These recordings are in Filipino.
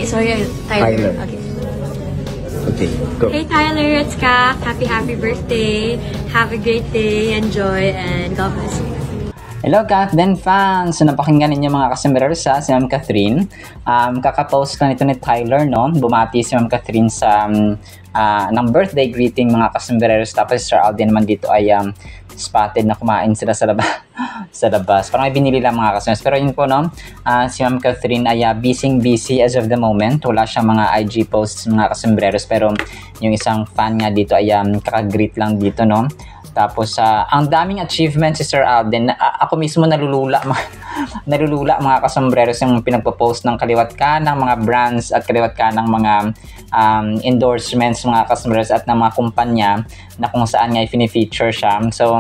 sorry, Tyler. Tyler. Okay. Okay, go. Hey Tyler, it's Kak. Happy birthday. Have a great day. Enjoy and God bless you. Hello Kat Den fans! So napakinggan ninyo mga kasamberos sa si Ma'am Catherine. Kakapost lang ito ni Tyler, no? Bumati si Ma'am Catherine sa ng birthday greeting mga kasamberos. Tapos si Sir Alden naman dito ay spotted na kumain sila sa labas. sa labas. Parang may binili lang mga kasamberos. Pero yun po, no? Si Ma'am Catherine ay busy as of the moment. Wala siyang mga IG posts mga kasamberos. Pero yung isang fan nga dito ay kakagreet lang dito, no? Tapos, ang daming achievements si Sir Alden. Ako mismo nalulula mga kasambreros yung pinagpo-post ng kaliwat ka ng mga brands at kaliwat ka ng mga endorsements mga kasambreros at ng mga kumpanya na kung saan nga i-feature siya. So,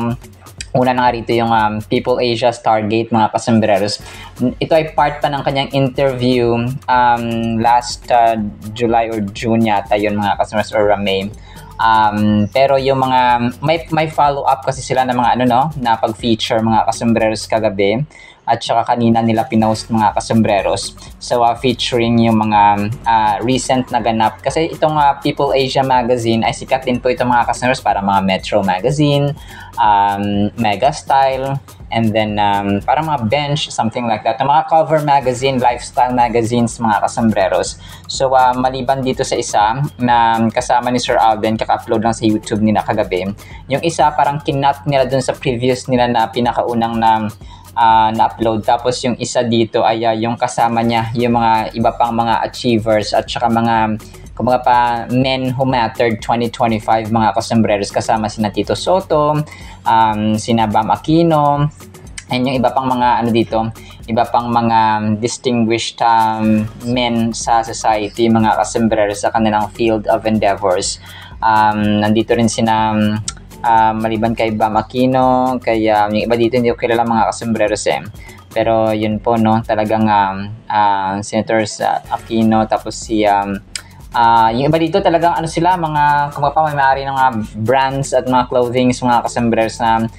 una na nga rito yung People Asia Stargate mga kasambreros. Ito ay part pa ng kanyang interview last July or June yata yun mga kasambreros or May. Pero yung mga may follow up kasi sila ng mga na pag-feature mga kasambreros kagabi at saka kanina nila pinost mga kasambreros. So featuring yung mga recent na ganap kasi itong People Asia magazine ay sikat din po itong mga kasambreros para mga Metro magazine, Mega Style, and then para mga Bench, something like that. Mga cover magazine, lifestyle magazines mga kasambreros. So maliban dito sa isa na kasama ni Sir Alden, kaka-upload lang sa YouTube nila kagabi. Yung isa parang kinat nila dun sa previous nila na pinakaunang na-upload. Tapos yung isa dito ay yung kasama niya, yung mga iba pang mga achievers at saka mga kumbaga pa Men Who Mattered 2025 mga kasambreros kasama sina Tito Soto, sina Bam Aquino, and yung iba pang mga iba pang mga distinguished men sa society mga kasambreros sa kanilang field of endeavors. Nandito rin sina maliban kay Bam Aquino, kaya yung iba dito hindi ko kilala mga kasambreros pero yun po no, talagang Senators Aquino, tapos si yung iba dito talagang sila mga may-ari ng mga brands at mga clothings mga kasambreros na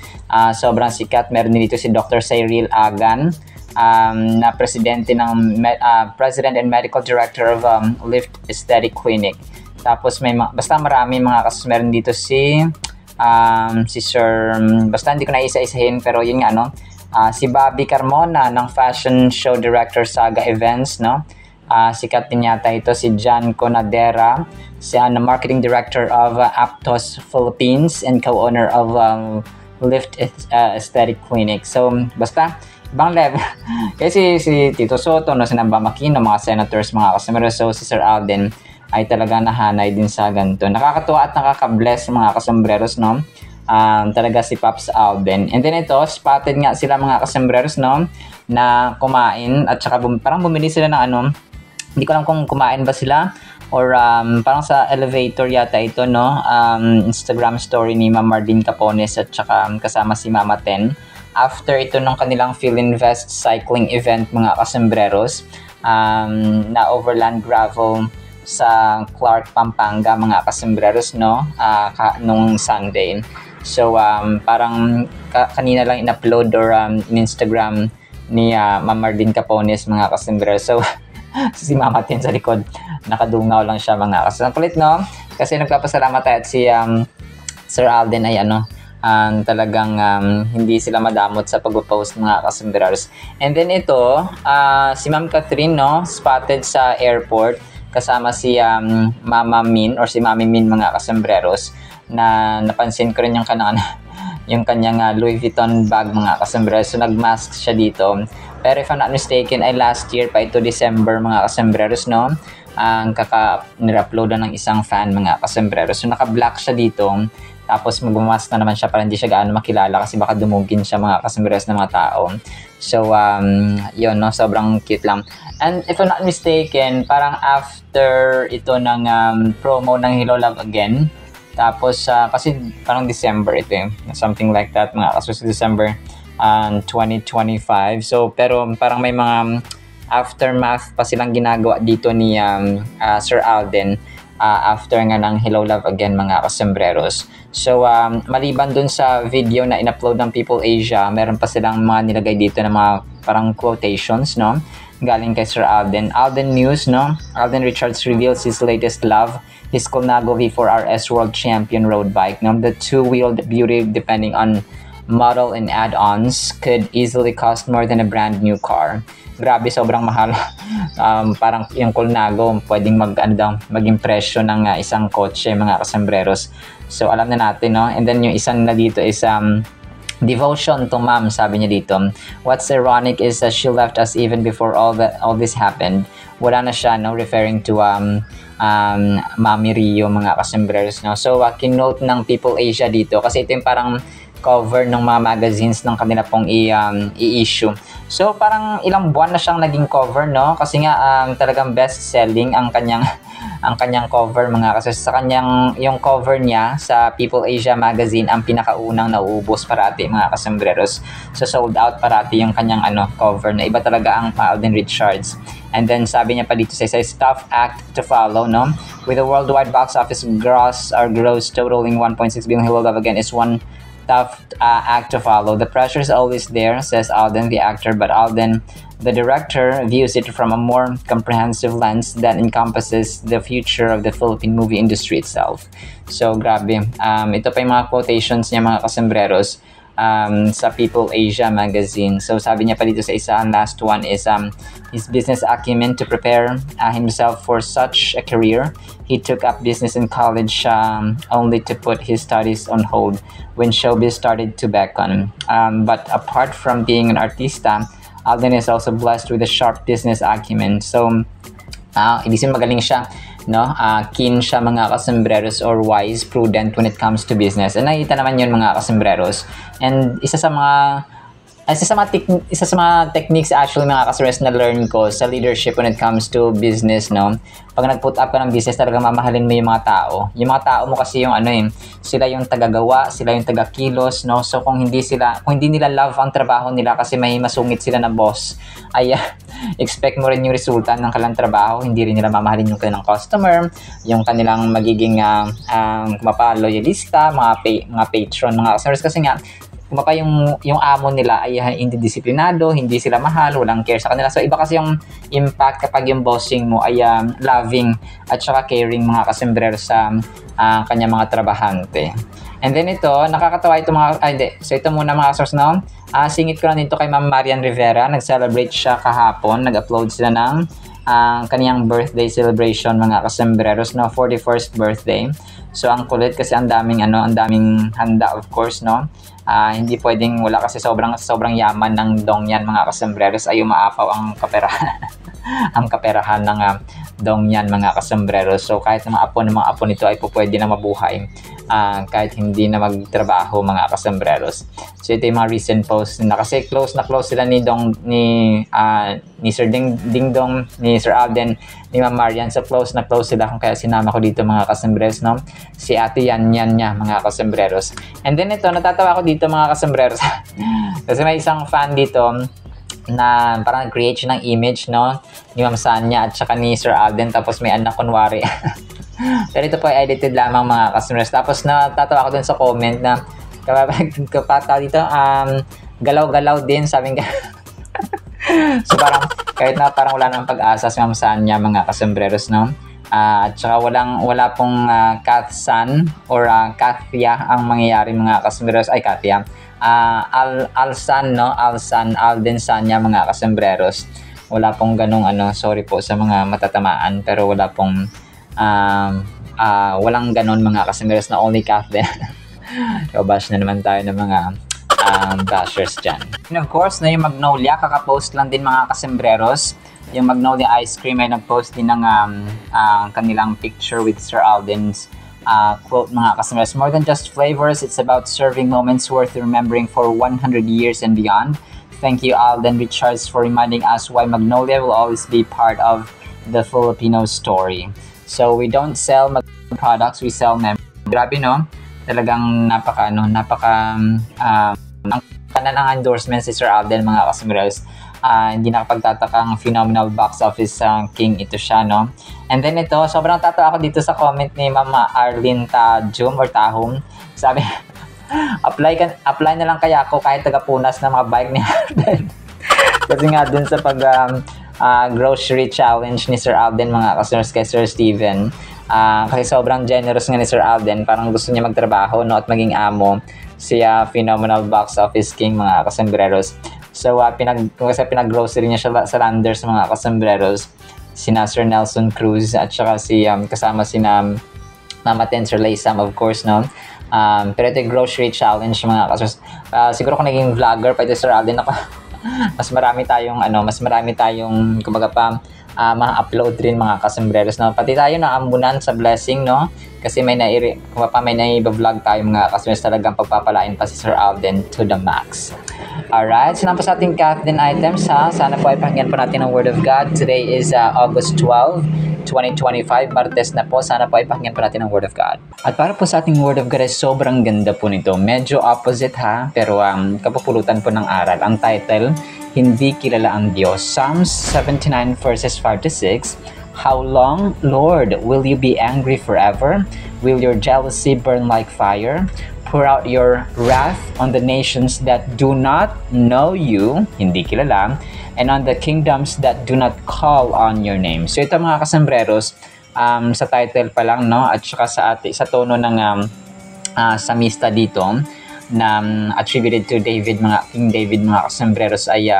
sobrang sikat. Meron din dito si Dr. Cyril Agan na president and medical director of Lift Aesthetic Clinic. Tapos basta marami mga kasambreros. Meron dito si Sir, basta hindi ko na isa-isahin pero yun nga si Bobby Carmona ng fashion show director Saga Events, no? Sikat din yata ito si John Conadera, siya na marketing director of Aptos Philippines and co-owner of Lift Aesthetic Clinic. So basta ibang level. Kasi si Tito Soto, si Bam Aquino, mga senators, mga kasambreros. So si Sir Alden ay talaga nahanay din sa ganito. Nakakatuwa at nakaka-bless mga kasambreros, no? Talaga si Pops Alden. And then ito, spotted nga sila mga kasambreros, no? Na kumain at saka parang bumili sila ng hindi ko alam kung kumain ba sila or parang sa elevator yata ito, no? Instagram story ni Ma'am Marlene Capones at saka kasama si Mama Ten. After ito nung kanilang Philinvest cycling event mga kasambreros na overland gravel sa Clark, Pampanga mga kasambreros, no? Nung Sunday. So parang kanina lang in-upload or in-Instagram ni Ma'am Marlene Capones mga kasambreros. So si Mama Tin sa likod nakadungaw lang siya mga kasambreros. Kulit, no? Kasi nagpapasalamat tayo at si Sir Alden ay talagang hindi sila madamot sa pag-post mga kasambreros. And then ito si Ma'am Catherine, no? Spotted sa airport kasama si Mama Min or si Mami Min mga kasambreros, na napansin ko rin yung kanyang Louis Vuitton bag mga kasambreros. So nagmask siya dito. Pero if I'm not mistaken ay last year pa ito, December mga kasambreros, no? Ang nire-upload ng isang fan mga kasambreros. So naka-black siya dito. Tapos magmamask na naman siya para hindi siya gaano makilala kasi baka dumugin siya mga kasambreros ng mga tao. So yun, no? Sobrang cute lang. And if I'm not mistaken, parang after ito ng promo ng Hello Love Again, tapos kasi parang December ito something like that mga kasambreros, December 2025. So pero parang may mga aftermath pa silang ginagawa dito ni Sir Alden after nga ng Hello Love Again mga kasambreros. So maliban dun sa video na in-upload ng People Asia, meron pa silang mga nilagay dito na mga parang quotations, no? galing kay Sir Alden. Alden News, no? Alden Richards reveals his latest love, his Colnago V4RS World Champion road bike. No? The two-wheeled beauty, depending on model and add-ons, could easily cost more than a brand new car. Grabe, sobrang mahal. Parang yung Colnago, pwedeng maging presyo ng isang kotse, mga kasembreros. So, alam na natin, no? And then, yung isang na dito is devotion to mom, sabi niya dito. What's ironic is that she left us even before all this happened. Wala na siya, no? Referring to Mami Rio, mga kasembreros, no? So, kinote ng People Asia dito, kasi ito yung parang cover ng mga magazines ng kanila pong i-issue. So, parang ilang buwan na siyang naging cover, no? Kasi nga, talagang best-selling ang kanyang cover, mga kasi sa kanyang, yung cover niya sa People Asia magazine, ang pinakaunang nauubos parati, mga kasembreros. So, sold out parati yung kanyang cover na iba talaga ang Alden Richards. And then, sabi niya pa dito, sa tough act to follow, no? With a worldwide box office gross totaling 1.6 billion, Hello Love Again is one tough act to follow. The pressure is always there, says Alden, the actor, but Alden, the director, views it from a more comprehensive lens that encompasses the future of the Philippine movie industry itself. So, grabe. Ito pa yung mga quotations niya, mga kasembreros, sa People Asia magazine. So, sabi niya pa dito sa isa, last one is his business acumen to prepare himself for such a career. He took up business in college only to put his studies on hold when showbiz started to beckon. But apart from being an artista, Alden is also blessed with a sharp business acumen. So, ibig sabihin magaling siya, no? Keen siya, mga kasembreros, or wise, prudent when it comes to business. And nakita naman yun, mga kasembreros. And isa sa mga techniques actually, mga kasembreros, na learn ko sa leadership when it comes to business, no? Pag nag-put up ka ng business, talaga mamahalin mo yung mga tao. Yung mga tao mo kasi yung sila yung tagagawa, sila yung tagakilos, no? So kung hindi nila love ang trabaho nila kasi may masungit sila na boss, ay expect mo rin yung resulta ng kanilang trabaho. Hindi rin nila mamahalin yung kanilang customer, yung kanilang magiging loyalista, mga patron, mga customers, kasi nga kung pa yung amo nila ay hindi disiplinado, hindi sila mahal, walang care sa kanila. So, iba kasi yung impact kapag yung bossing mo ay loving at saka caring, mga kasembrer, sa kanya mga trabahante. And then ito, nakakatawa ito So, ito muna, mga source, no? Singit ko lang dito kay Ma'am Marian Rivera. Nag-celebrate siya kahapon. Nag-upload sila ng kaniyang birthday celebration, mga kasembreros, no? 41st birthday. So, ang kulit kasi ang daming handa, of course, no? Hindi pwedeng wala kasi sobrang yaman ng Dongyan, mga kasembreros, ay umaapaw ang kaperahan ng Dongyan, mga kasembreros. So kahit ng mga apo nito ay pwede na mabuhay kahit hindi na magtrabaho, mga kasembreros. So ito yung mga recent posts na kasi close sila ni Sir Ding Dong, ni Sir Alden, ni Ma'am Marian. So close sila, kung kaya sinama ko dito, mga kasembreros, no? Si Ate Yan niya, mga kasembreros. And then ito, natatawa ko dito, mga kasembreros. Kasi may isang fan dito na parang nag-create siya ng image, no? Ni Ma'am Sanya at saka ni Sir Alden, tapos may anak, kunwari. Pero ito po ay edited lamang, mga kasembreros. Tapos natatawa ko dun sa comment na kapata dito, galaw-galaw din, sabing so parang kahit na parang wala nang pag-asa si Ma'am Sanya, mga kasembreros, no? At saka wala pong Kathsan or Kathia ang mangyayari, mga kasembreros. Ay, Kathia. Alsan, no? Alden Sanya, mga kasembreros. Wala pong ganong sorry po sa mga matatamaan, pero wala pong walang ganon, mga kasembreros, na only Kath din. Bash na naman tayo ng mga bashers dyan. And of course, na yung Magnolia, kakapost lang din, mga kasembreros. Yung Magnolia Ice Cream ay nag-post din ng kanilang picture with Sir Alden's quote, mga kasembreros. More than just flavors, it's about serving moments worth remembering for 100 years and beyond. Thank you, Alden Richards, for reminding us why Magnolia will always be part of the Filipino story. So, we don't sell products, we sell memories. Grabe, no? Talagang ang endorsement si Sir Alden, mga kasembreros. Hindi nakapagtatakang phenomenal box office king ito siya, no? And then ito, sobrang tatawa ako dito sa comment ni Mama Arlene Tahum. Sabi, apply na lang kaya ako kahit taga-punas ng mga bike ni Alden. Kasi nga dun sa grocery challenge ni Sir Alden, mga kasumers, kay Sir Steven. Kasi sobrang generous nga ni Sir Alden, parang gusto niya magtrabaho, no, at maging amo. Siya phenomenal box office king, mga kasombreros. So kasi pinag-grocery niya siya sa Landers, mga kasombreros, sina Sir Nelson Cruz at saka kasama sina Mama Ten, Sir Laysam, of course, no. Pero ito yung grocery challenge, mga kasombreros. Siguro kung naging vlogger pa ito, Sir Alden, mas marami tayong kumbaga pa ma-upload rin, mga kasombreros, no. Pati tayo naambunan sa blessing, no, kasi may nai-vlog tayo, mga kasombreros. Talagang pagpapalain pa si Sir Alden to the max. Alright, so naman sa ating Kathleen items, sana po ay pakinggan po natin ang Word of God. Today is August 12, 2025, Martes na po. Sana po ay pakinggan po natin ang Word of God. At para po sa ating Word of God, ay sobrang ganda po nito. Medyo opposite, pero kapupulutan po ng aral. Ang title, Hindi Kilala ang Diyos. Psalms 79 verses 5 to 6. How long, Lord, will you be angry forever? Will your jealousy burn like fire? Pour out your wrath on the nations that do not know you, hindi kilala, and on the kingdoms that do not call on your name. So ito, mga kasombreros, sa title pa lang, no, at saka sa tono ng samista dito, na attributed to David, King David, mga kasombreros, ay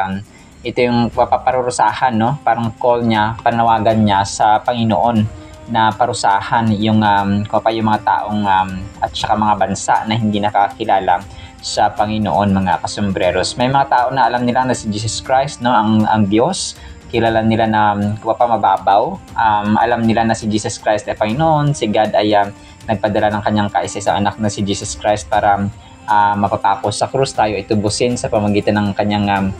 ito yung paparusahan, no, parang call niya, panawagan niya sa Panginoon na parusahan yung mga taong at saka mga bansa na hindi nakakilala sa Panginoon, mga kasombreros. May mga tao na alam nila na si Jesus Christ, no, ang Diyos. Kilala nila na mababaw. Alam nila na si Jesus Christ ay Panginoon. Si God ay nagpadala ng kanyang kaisa-isang anak na si Jesus Christ para mapapapos sa krus, tayo itubusin sa pamamagitan ng kanyang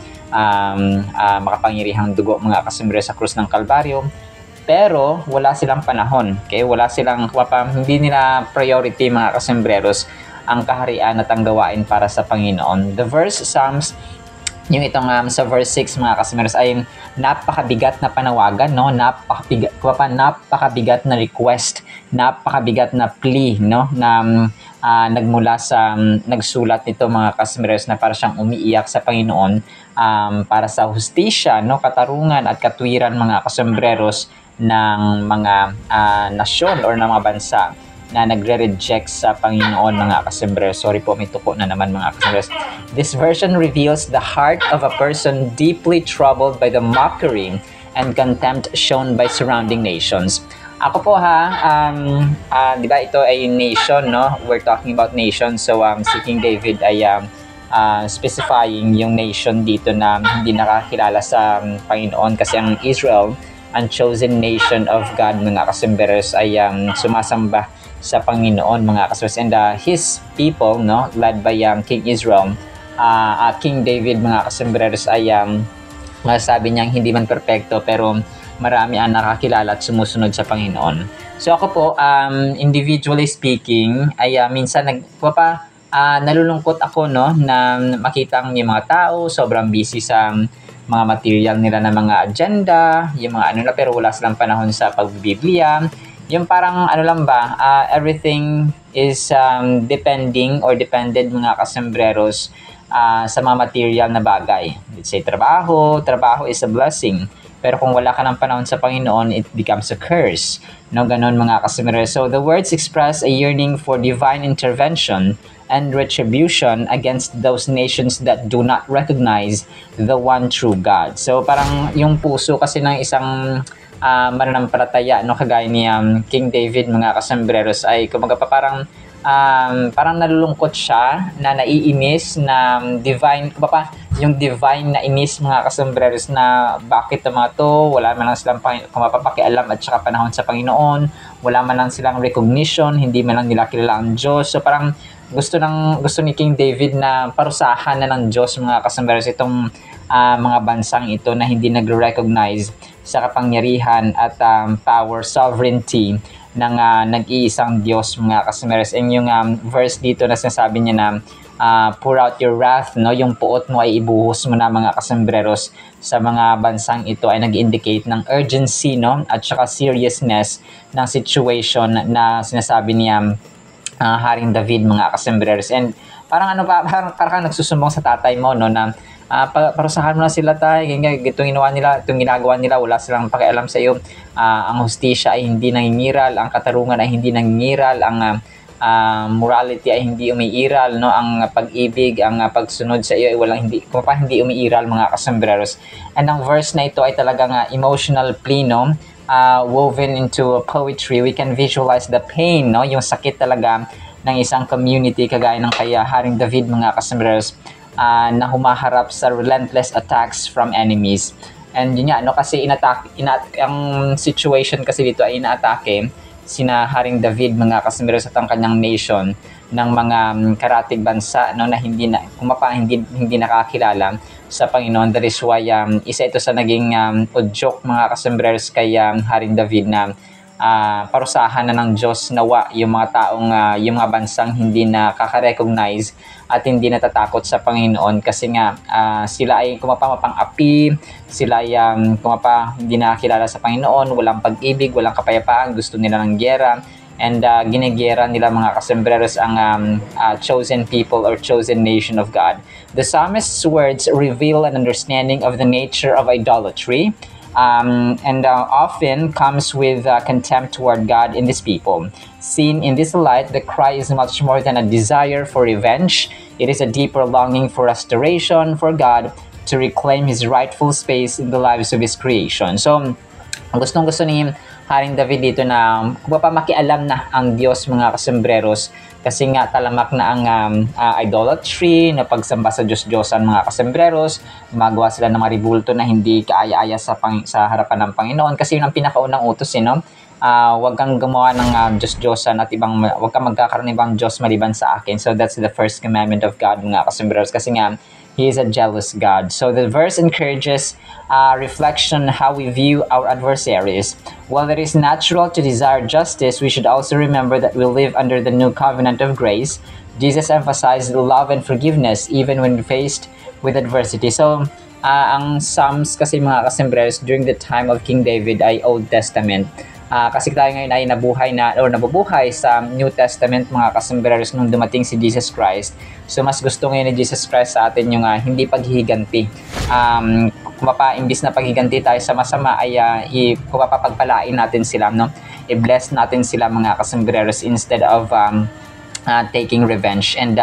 makapangyarihang dugo, mga kasombreros, sa krus ng Kalbaryo. Pero wala silang panahon, okay? Hindi nila priority, mga kasombreros, ang kaharian at ang gawain para sa Panginoon. The verse, Psalms, yung itong sa verse 6, mga kasombreros, ay napakabigat na panawagan, no? Napakabigat na request, napakabigat na plea, no, na nagsulat nito, mga kasombreros, na para siyang umiiyak sa Panginoon para sa hustisya, no, katarungan at katwiran, mga kasombreros, ng mga nasyon or ng mga bansa na nagre-reject sa Panginoon, mga kasombreros. Sorry po, may tuko na naman, mga kasombreros. This version reveals the heart of a person deeply troubled by the mockery and contempt shown by surrounding nations. Ako po, di ba ito ay nation, no? We're talking about nation. So si King David ay specifying yung nation dito na hindi nakakilala sa Panginoon, kasi ang Israel, ang chosen nation of God, mga kasombreros, ay sumasamba sa Panginoon, mga kasombreros. And his people, no, led by King Israel, King David, mga kasombreros, ay masasabi niyang hindi man perpekto, pero marami ang nakakilala at sumusunod sa Panginoon. So ako po, individually speaking, ay minsan nalulungkot ako, no, na makita yung mga tao sobrang busy sa mga material nila na mga agenda, yung mga pero wala silang panahon sa pagbibiglia. Yung parang everything is dependent, mga kasombreros, sa mga material na bagay. Let's say trabaho is a blessing. Pero kung wala ka ng panahon sa Panginoon, it becomes a curse. No, ganun, mga kasombreros. So the words express a yearning for divine intervention and retribution against those nations that do not recognize the one true God. So parang yung puso kasi ng isang mananampalataya, no, kagaya ni King David, mga kasombreros, ay kumaga parang nalulungkot siya, na naiinis, na divine, yung divine na inis, mga kasombreros, na bakit ang mga to, wala man lang silang mapapakialam at saka panahon sa Panginoon, wala man lang silang recognition, hindi man lang nila kilala ang Diyos. So parang gusto ni King David na parusahan na ng Diyos, mga kasombreros, itong mga bansang ito na hindi nagre-recognize sa kapangyarihan at power, sovereignty ng nag-iisang Diyos, mga kasombreros. And yung verse dito na sinasabi niya na pour out your wrath, no, yung puot mo ay ibuhos mo na, mga kasombreros, sa mga bansang ito, ay nag-indicate ng urgency, no, at saka seriousness ng situation na sinasabi niya Haring David, mga kasombreros. And parang parang nagsusumbong sa tatay mo, no, na parusahan mo na sila tayo, ganyan, itong ginagawa nila, wala silang pakialam sa iyo. Ang hustisya ay hindi nangingiral, ang katarungan ay hindi nangingiral, ang morality ay hindi umiiral, no? Ang pag-ibig, ang pagsunod sa iyo ay hindi umiiral, mga kasambreros. And ang verse na ito ay talagang emotional plea, no? Woven into poetry. We can visualize the pain, no? Yung sakit talaga ng isang community kagaya ng kay Haring David, mga kasambreros, na humaharap sa relentless attacks from enemies. And yun nga, no, kasi ang situation kasi dito ay inaatake sina Haring David, mga kasambreros, at ang kanyang nation ng mga karatig bansa, no, na hindi nakakilala sa Panginoon. That is why isa ito sa naging udyok, mga kasambreros, kay Haring David na parusahan na ng Diyos nawa yung mga taong yung mga bansang hindi nakaka-recognize at hindi natatakot sa Panginoon, kasi nga sila ay mapang-api, sila ay hindi nakakilala sa Panginoon, walang pag-ibig, walang kapayapaan, gusto nila ng giyera, and ginigera nila, mga kasambreros, ang chosen people or chosen nation of God. The psalmist's words reveal an understanding of the nature of idolatry, and often comes with contempt toward God in these people. Seen in this light, the cry is much more than a desire for revenge. It is a deeper longing for restoration, for God to reclaim His rightful space in the lives of His creation. So, gustong-gusto ni Haring David dito na makialam na ang Diyos, mga kasambreros, kasi nga talamak na ang idolatry, na pagsamba sa Diyos-Diyosan, mga kasambreros. Gumagawa sila ng mga ribulto na hindi kaaya-aya sa harapan ng Panginoon, kasi yun ang pinakaunang utos, no? Huwag kang gumawa ng Diyos-Diyosan at huwag kang magkakaroon ng ibang Diyos maliban sa akin. So that's the first commandment of God, mga kasambreros, kasi nga He is a jealous God. So the verse encourages reflection on how we view our adversaries. While it is natural to desire justice, we should also remember that we live under the new covenant of grace. Jesus emphasized love and forgiveness even when faced with adversity. So, ang Psalms kasi, mga kasambreros, during the time of King David ay Old Testament. Kasi tayo ngayon ay nabubuhay sa New Testament, mga kasambreros, nung dumating si Jesus Christ. So mas gusto ngayon ni Jesus Christ sa atin yung hindi paghihiganti. Imbis na paghiganti tayo sa masama ay pagpapagpalain natin sila, no? I-bless natin sila, mga kasambreros, instead of taking revenge. And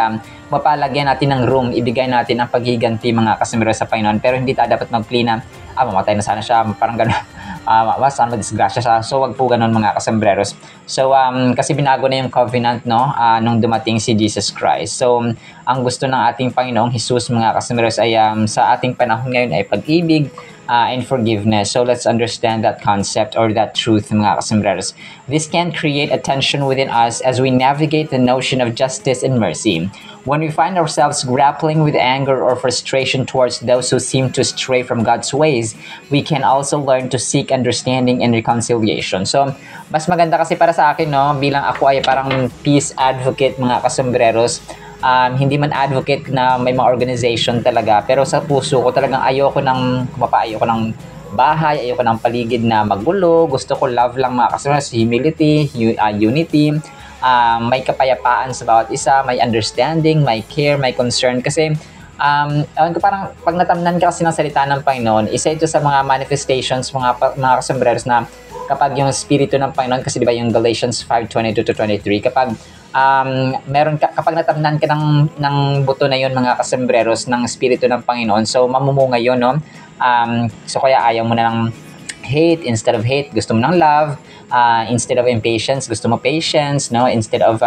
mapalagyan natin ng room, ibigay natin ang paghiganti, mga kasambreros, sa Panginoon. Pero hindi tayo dapat mag-plea na mamatay na sana siya, parang gano'n. Sana madisgrasya siya. So wag po ganun, mga kasambreros. So kasi binago na yung covenant, no, nung dumating si Jesus Christ. So ang gusto ng ating Panginoong Jesus, mga kasambreros, ay sa ating panahon ngayon ay pag-ibig and forgiveness. So let's understand that concept or that truth, mga kasambreros. This can create a tension within us as we navigate the notion of justice and mercy. When we find ourselves grappling with anger or frustration towards those who seem to stray from God's ways, we can also learn to seek understanding and reconciliation. So, mas maganda kasi para sa akin, no, bilang ako ay parang peace advocate, mga kasambreros, hindi man advocate na may mga organization talaga, pero sa puso ko talagang ayoko ng bahay, ayoko ng paligid na magulo. Gusto ko love lang, mga kasambreros, humility, unity, may kapayapaan sa bawat isa, may understanding, may care, may concern. Kasi parang pag natamnan ka kasi ng salita ng Panginoon, isa ito sa mga manifestations, mga kasambreros, na kapag yung Espiritu ng Panginoon, kasi diba yung Galatians 5:22-23, kapag kapag natamnan ka ng buto na yun, mga kasambreros, ng Espiritu ng Panginoon, so mamumunga yun, no? So kaya ayaw mo na ng hate, instead of hate, gusto mo ng love. Instead of impatience, gusto mo patience, no? Instead of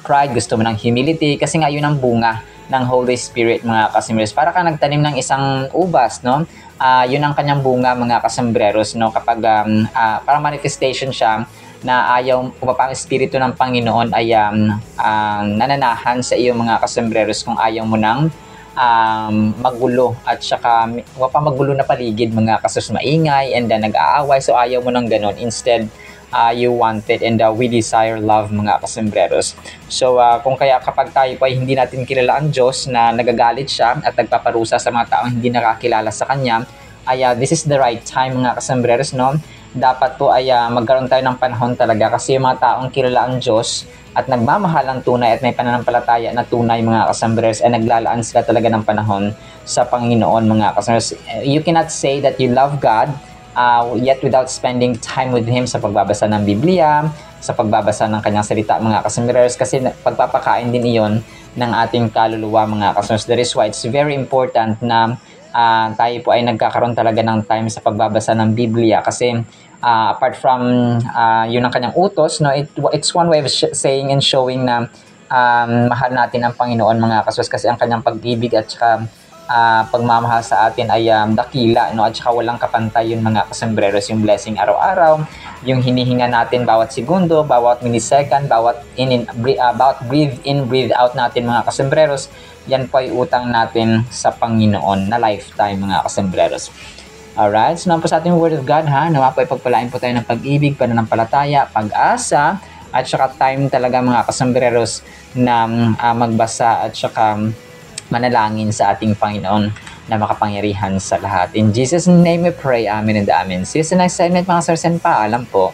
pride, gusto mo ng humility, kasi nga yun ang bunga ng Holy Spirit, mga kasambreros. Para ka nagtanim ng isang ubas, no? Yun ang kanyang bunga, mga kasambreros, no? Kapag parang manifestation siya na ang Espiritu ng Panginoon ay nananahan sa iyo, mga kasambreros, kung ayaw mo ng magulo at saka magulo na paligid, mga kasos, maingay and nag-aaway. So ayaw mo ng ganon. Instead, you want it, and we desire love, mga kasambreros. So kung kaya kapag tayo po ay hindi natin kilala ang Diyos, na nagagalit siya at nagpaparusa sa mga taong hindi nakakilala sa Kanya, this is the right time, mga kasambreros, no, dapat po ay magkaroon tayo ng panahon talaga, kasi yung mga taong kilala ang Diyos at nagmamahal ang tunay at may pananampalataya na tunay, mga kasambrers, ay naglalaan sila talaga ng panahon sa Panginoon, mga kasambrers. You cannot say that you love God yet without spending time with Him sa pagbabasa ng Biblia, sa pagbabasa ng kanyang salita, mga kasambrers, kasi pagpapakain din iyon ng ating kaluluwa, mga kasambrers. That is why it's very important na tayo po ay nagkakaroon talaga ng time sa pagbabasa ng Biblia, kasi apart from yun ang kanyang utos, no, it's one way of saying and showing na mahal natin ang Panginoon, mga kasambrers, kasi ang kanyang pag-ibig at saka pagmamahal sa atin ay dakila, no, at saka walang kapantay yun, mga kasambreros. Yung blessing araw-araw, yung hinihinga natin bawat segundo, bawat millisecond, bawat breathe in, breathe out natin, mga kasambreros, yan po ay utang natin sa Panginoon na lifetime, mga kasambreros. Alright, so naman po sa ating Word of God, nawa po ay pagpalain po tayo ng pag-ibig, pananampalataya, pag-asa, at saka time talaga, mga kasambreros, na magbasa at saka manalangin sa ating Panginoon na makapangyarihan sa lahat. In Jesus' name we pray, Amen and Amen. See you sa next segment, mga sirs, and paalam po.